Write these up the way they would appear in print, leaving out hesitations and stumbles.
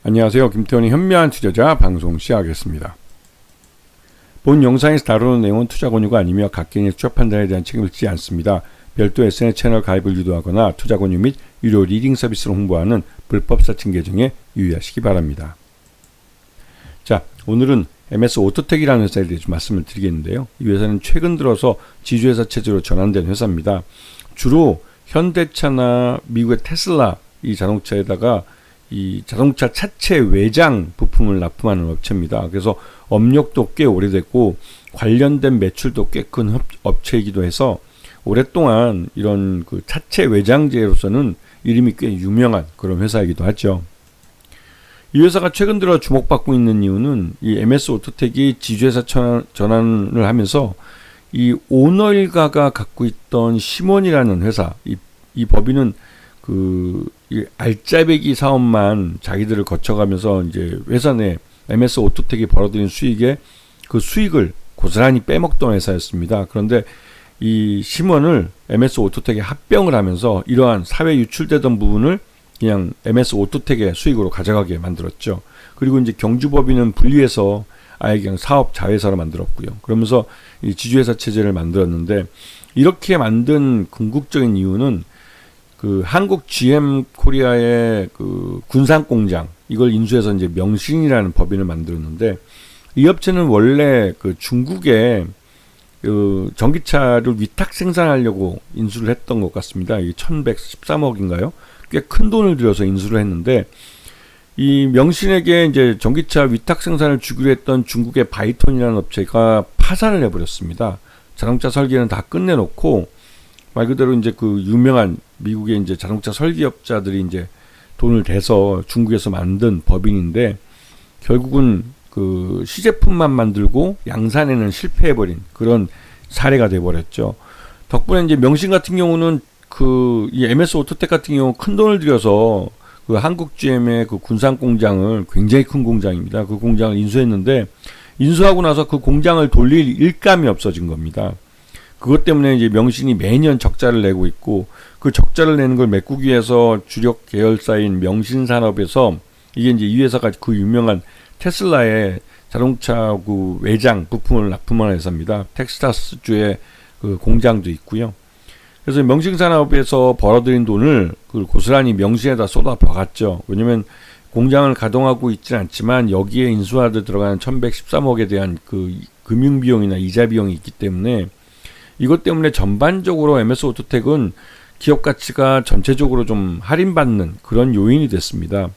안녕하세요. 김태원의 현명한 투자자 방송 시작하겠습니다. 본 영상에서 다루는 내용은 투자 권유가 아니며 각개인의 투자 판단에 대한 책임을 지지 않습니다. 별도 SNS 채널 가입을 유도하거나 투자 권유 및 유료 리딩 서비스를 홍보하는 불법 사칭 계정에 유의하시기 바랍니다. 자, 오늘은 MS 오토텍이라는 회사에 대해서 말씀을 드리겠는데요. 이 회사는 최근 들어서 지주회사 체제로 전환된 회사입니다. 주로 현대차나 미국의 테슬라 이 자동차에다가 이 자동차 차체 외장 부품을 납품하는 업체입니다. 그래서 업력도 꽤 오래됐고 관련된 매출도 꽤 큰 업체이기도 해서 오랫동안 이런 그 차체 외장재로서는 이름이 꽤 유명한 그런 회사이기도 하죠. 이 회사가 최근 들어 주목받고 있는 이유는 이 MS 오토텍이 지주회사 전환을 하면서 이 오너일가가 갖고 있던 시몬이라는 회사, 이 법인은 이 알짜배기 사업만 자기들을 거쳐가면서 이제 회사 내 MS 오토텍이 벌어들인 수익에 그 수익을 고스란히 빼먹던 회사였습니다. 그런데 이 시몬을 MS 오토텍에 합병을 하면서 이러한 사회 유출되던 부분을 그냥 MS 오토텍의 수익으로 가져가게 만들었죠. 그리고 이제 경주법인은 분리해서 아예 그냥 사업 자회사로 만들었고요. 그러면서 이 지주회사 체제를 만들었는데 이렇게 만든 궁극적인 이유는 그 한국 GM 코리아의 그 군산 공장 이걸 인수해서 이제 명신이라는 법인을 만들었는데 이 업체는 원래 그 중국에 그 전기차를 위탁 생산하려고 인수를 했던 것 같습니다. 이 1113억인가요? 꽤 큰 돈을 들여서 인수를 했는데 이 명신에게 이제 전기차 위탁 생산을 주기로 했던 중국의 바이톤이라는 업체가 파산을 해버렸습니다. 자동차 설계는 다 끝내놓고 말 그대로 이제 그 유명한 미국의 이제 자동차 설계업자들이 이제 돈을 대서 중국에서 만든 법인인데 결국은 그 시제품만 만들고 양산에는 실패해버린 그런 사례가 돼버렸죠. 덕분에 이제 명신 같은 경우는 이 MS 오토텍 같은 경우 큰 돈을 들여서 그 한국 GM의 그 군산 공장을 굉장히 큰 공장입니다. 그 공장을 인수했는데 인수하고 나서 그 공장을 돌릴 일감이 없어진 겁니다. 그것 때문에 이제 명신이 매년 적자를 내고 있고 그 적자를 내는 걸 메꾸기 위해서 주력 계열사인 명신산업에서 이게 이제 이 회사가 그 유명한 테슬라의 자동차 그 외장 부품을 납품하는 회사입니다. 텍사스주에 그 공장도 있고요. 그래서 명신산업에서 벌어들인 돈을 그 고스란히 명신에다 쏟아 박았죠. 왜냐면 공장을 가동하고 있지는 않지만 여기에 인수하듯 들어가는 1113억에 대한 그 금융비용이나 이자 비용이 있기 때문에 이것 때문에 전반적으로 MS 오토텍은 기업 가치가 전체적으로 좀 할인받는 그런 요인이 됐습니다.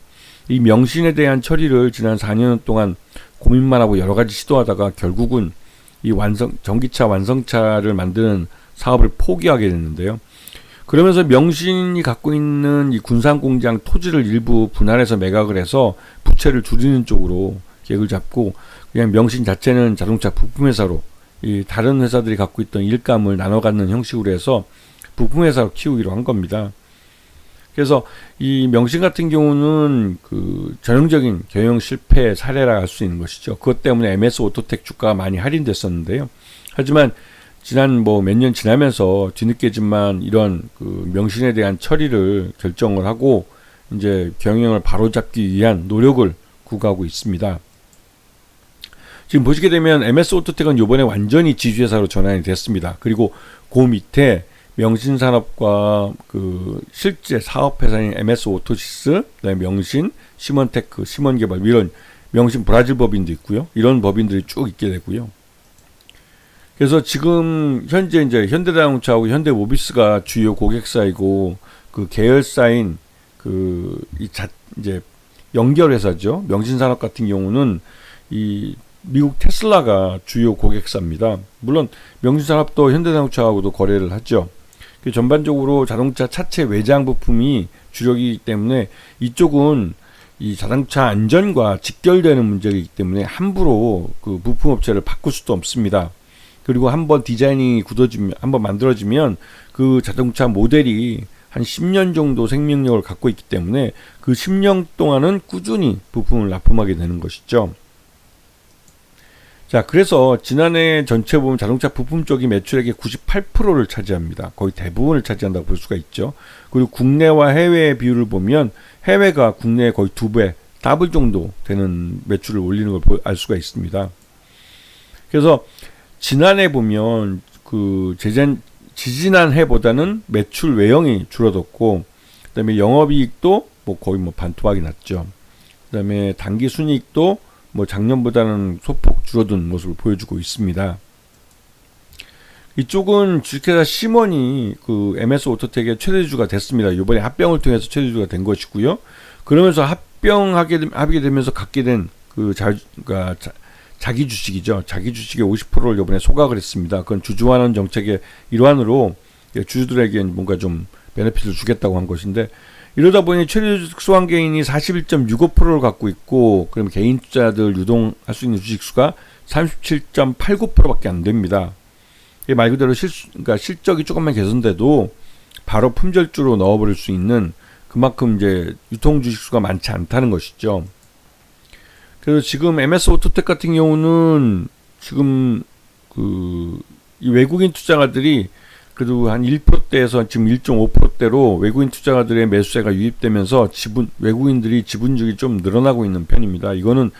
이 명신에 대한 처리를 지난 4년 동안 고민만 하고 여러 가지 시도하다가 결국은 이 전기차 완성차를 만드는 사업을 포기하게 됐는데요. 그러면서 명신이 갖고 있는 이 군산 공장 토지를 일부 분할해서 매각을 해서 부채를 줄이는 쪽으로 계획을 잡고 그냥 명신 자체는 자동차 부품회사로 이 다른 회사들이 갖고 있던 일감을 나눠 갖는 형식으로 해서 부품회사로 키우기로 한 겁니다. 그래서 이 명신 같은 경우는 그 전형적인 경영 실패 사례라 할 수 있는 것이죠. 그것 때문에 MS 오토텍 주가가 많이 할인됐었는데요. 하지만 지난 몇 년 지나면서 뒤늦게지만 이런 그 명신에 대한 처리를 결정을 하고 이제 경영을 바로잡기 위한 노력을 구가하고 있습니다. 지금 보시게 되면 MS 오토텍은 이번에 완전히 지주회사로 전환이 됐습니다. 그리고 그 밑에 명신산업과 그 실제 사업회사인 MS 오토시스, 그다음에 명신, 시몬테크, 시몬개발 이런 명신 브라질 법인도 있고요. 이런 법인들이 쭉 있게 되고요. 그래서 지금 현재 이제 현대자동차하고 현대모비스가 주요 고객사이고 그 계열사인 이제 연결회사죠. 명신산업 같은 경우는 이 미국 테슬라가 주요 고객사입니다. 물론 명신산업도 현대자동차하고도 거래를 하죠. 전반적으로 자동차 차체 외장 부품이 주력이기 때문에 이쪽은 이 자동차 안전과 직결되는 문제이기 때문에 함부로 그 부품 업체를 바꿀 수도 없습니다. 그리고 한번 디자인이 한번 만들어지면 그 자동차 모델이 한 10년 정도 생명력을 갖고 있기 때문에 그 10년 동안은 꾸준히 부품을 납품하게 되는 것이죠. 자, 그래서 지난해 전체 보면 자동차 부품 쪽이 매출액의 98%를 차지합니다. 거의 대부분을 차지한다고 볼 수가 있죠. 그리고 국내와 해외의 비율을 보면 해외가 국내의 거의 2배, 더블 정도 되는 매출을 올리는 걸 알 수가 있습니다. 그래서 지난해 보면 그 지지난 해보다는 매출 외형이 줄어들었고, 그다음에 영업이익도 뭐 거의 뭐 반토막이 났죠. 그다음에 당기 순이익도 뭐 작년보다는 소폭 줄어든 모습을 보여주고 있습니다. 이쪽은 주식회사 시몬이 그 MS 오토텍의 최대주가 됐습니다. 이번에 합병을 통해서 최대주가 된 것이고요. 그러면서 하게 되면서 갖게 된 그 자기 주식이죠. 자기 주식의 50%를 이번에 소각을 했습니다. 그건 주주환원 정책의 일환으로 주주들에게 뭔가 좀 베네핏을 주겠다고 한 것인데, 이러다 보니 최대 소환 개인이 41.65%를 갖고 있고, 그럼 개인 투자들 유동할 수 있는 주식 수가 37.89%밖에 안 됩니다. 말 그대로 그러니까 실적이 조금만 개선돼도 바로 품절주로 넣어버릴 수 있는 그만큼 이제 유통 주식 수가 많지 않다는 것이죠. 그래서 지금 MS 오토텍 같은 경우는 지금 이 외국인 투자가들이 그래도 한 1%대에서 지금 1.5%대로 외국인 투자가들의 매수세가 유입되면서 외국인들이 지분주기 좀 늘어나고 있는 편입니다. 이거는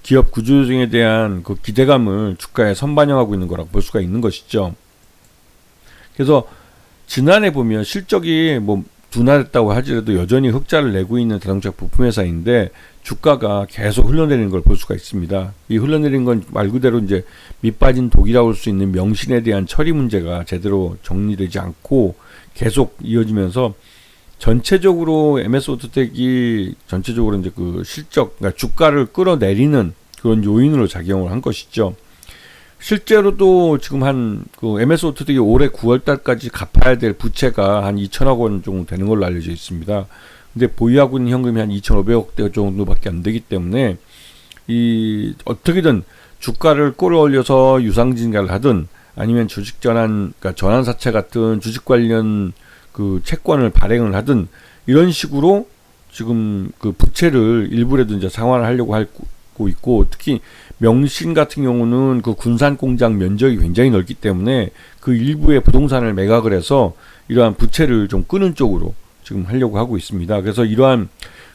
기업 구조조정에 대한 그 기대감을 주가에 선반영하고 있는 거라고 볼 수가 있는 것이죠. 그래서 지난해 보면 실적이 뭐 둔화됐다고 하더라도 여전히 흑자를 내고 있는 자동차 부품 회사인데 주가가 계속 흘러내리는 걸 볼 수가 있습니다. 이 흘러내리는 건 말 그대로 이제 밑빠진 독이라고 할 수 있는 명신에 대한 처리 문제가 제대로 정리되지 않고 계속 이어지면서 전체적으로 MS 오토텍이 전체적으로 이제 그 실적, 그러니까 주가를 끌어내리는 그런 요인으로 작용을 한 것이죠. 실제로도 지금 그 MS 오토텍이 올해 9월 달까지 갚아야 될 부채가 한 2천억 원 정도 되는 걸로 알려져 있습니다. 근데 보유하고 있는 현금이 한 2,500억 대 정도밖에 안 되기 때문에 어떻게든 주가를 끌어올려서 유상증자를 하든 아니면 주식 전환, 그러니까 전환사채 같은 주식 관련 그 채권을 발행을 하든 이런 식으로 지금 그 부채를 일부라도 이제 상환을 하려고 하고 있고, 특히 명신 같은 경우는 그 군산 공장 면적이 굉장히 넓기 때문에 그 일부의 부동산을 매각을 해서 이러한 부채를 좀 끄는 쪽으로 지금 하려고 하고 있습니다. 그래서 이러한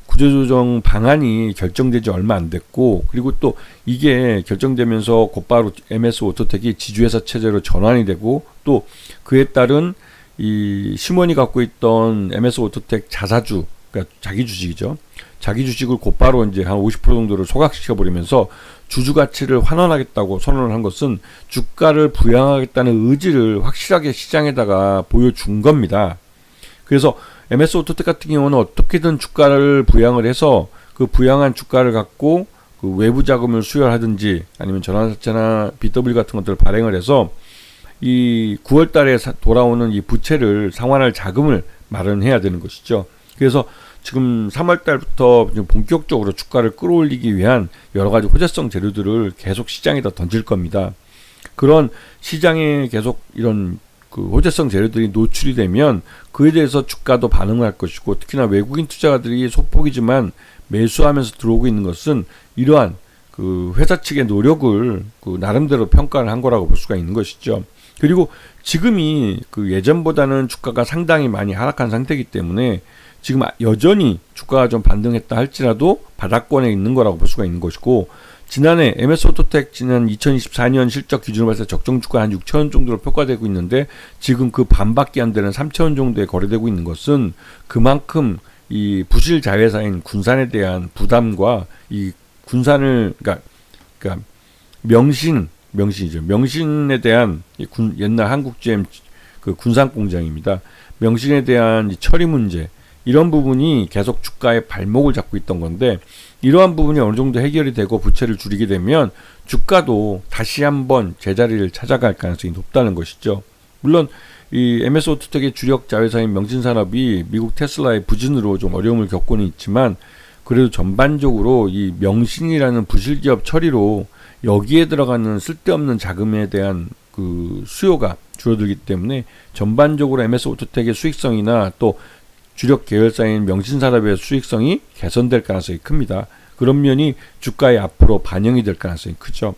구조조정 방안이 결정되지 얼마 안 됐고, 그리고 또 이게 결정되면서 곧바로 MS 오토텍이 지주회사 체제로 전환이 되고, 또 그에 따른 이 시몬이 갖고 있던 MS 오토텍 자사주, 그러니까 자기 주식이죠. 자기 주식을 곧바로 이제 한 50% 정도를 소각시켜 버리면서 주주 가치를 환원하겠다고 선언을 한 것은 주가를 부양하겠다는 의지를 확실하게 시장에다가 보여준 겁니다. 그래서 MS 오토텍 같은 경우는 어떻게든 주가를 부양을 해서 그 부양한 주가를 갖고 그 외부 자금을 수혈하든지 아니면 전환사채나 BW 같은 것들을 발행을 해서 이 9월 달에 돌아오는 이 부채를 상환할 자금을 마련해야 되는 것이죠. 그래서 지금 3월 달부터 본격적으로 주가를 끌어올리기 위한 여러 가지 호재성 재료들을 계속 시장에다 던질 겁니다. 그런 시장에 계속 이런 그 호재성 재료들이 노출이 되면 그에 대해서 주가도 반응을 할 것이고, 특히나 외국인 투자가들이 소폭이지만 매수하면서 들어오고 있는 것은 이러한 그 회사 측의 노력을 그 나름대로 평가를 한 거라고 볼 수가 있는 것이죠. 그리고 지금이 그 예전보다는 주가가 상당히 많이 하락한 상태이기 때문에 지금 여전히 주가가 좀 반등했다 할지라도 바닥권에 있는 거라고 볼 수가 있는 것이고, 지난해 MS 오토텍 지난 2024년 실적 기준으로 봤을 때 적정 주가 한 6,000원 정도로 평가되고 있는데 지금 그 반밖에 안 되는 3,000원 정도에 거래되고 있는 것은 그만큼 이 부실 자회사인 군산에 대한 부담과 이 군산을 그러니까 명신이죠. 명신에 대한 옛날 한국GM 그 군산 공장입니다. 명신에 대한 이 처리 문제, 이런 부분이 계속 주가의 발목을 잡고 있던 건데, 이러한 부분이 어느 정도 해결이 되고 부채를 줄이게 되면 주가도 다시 한번 제자리를 찾아갈 가능성이 높다는 것이죠. 물론 이 MS 오토텍의 주력 자회사인 명신산업이 미국 테슬라의 부진으로 좀 어려움을 겪고는 있지만, 그래도 전반적으로 이 명신이라는 부실기업 처리로 여기에 들어가는 쓸데없는 자금에 대한 그 수요가 줄어들기 때문에 전반적으로 MS 오토텍의 수익성이나 또 주력 계열사인 명신산업의 수익성이 개선될 가능성이 큽니다. 그런 면이 주가에 앞으로 반영이 될 가능성이 크죠.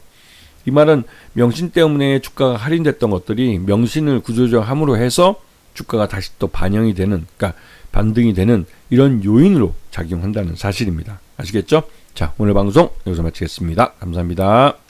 이 말은 명신 때문에 주가가 할인됐던 것들이 명신을 구조조정함으로 해서 주가가 다시 또 반영이 되는, 그러니까 반등이 되는 이런 요인으로 작용한다는 사실입니다. 아시겠죠? 자, 오늘 방송 여기서 마치겠습니다. 감사합니다.